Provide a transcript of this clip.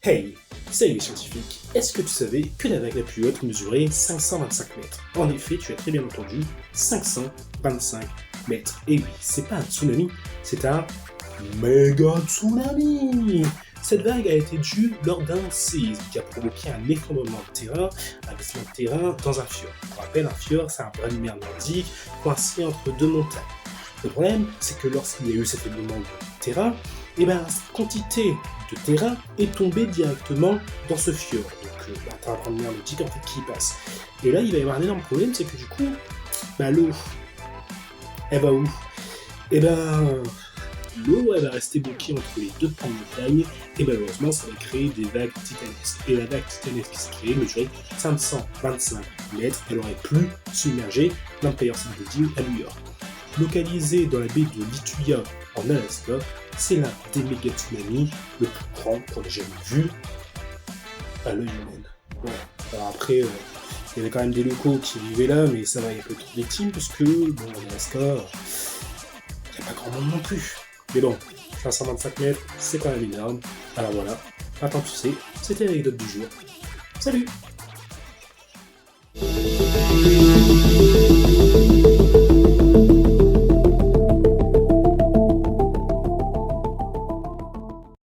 Hey, salut les scientifiques. Est-ce que tu savais que la vague la plus haute mesurait 525 mètres? En effet, tu as très bien entendu, 525 mètres. Et oui, c'est pas un tsunami, c'est un méga tsunami. Cette vague a été due lors d'un séisme qui a provoqué un effondrement de terrain dans un fjord. Pour rappel, un fjord, c'est un bras de mer nordique coincé entre deux montagnes. Le problème, c'est que lorsqu'il y a eu cet effondrement de terrain, cette quantité de terrain est tombée directement dans ce fjord. Donc, t'as un bras de mer nordique en fait qui passe. Et là, il va y avoir un énorme problème, c'est que du coup, l'eau, elle va où? L'eau, elle va rester bloquée entre les deux pans de montagne, et malheureusement, ça va créer des vagues titanesques. Et la vague titanesque qui s'est créée mesurait 525 mètres, elle aurait pu submerger l'Empire State Building à New York. Localisé dans la baie de Lituya en Alaska, c'est l'un des méga tsunamis le plus grand qu'on ait jamais vu à l'œil humain. Voilà. Alors après, il y avait quand même des locaux qui vivaient là, mais ça va, il y a peu de victimes, parce que, en Alaska, il n'y a pas grand monde non plus. Mais bon, 525 mètres, c'est quand même énorme. Alors voilà, maintenant tu sais, c'était l'anecdote du jour. Salut!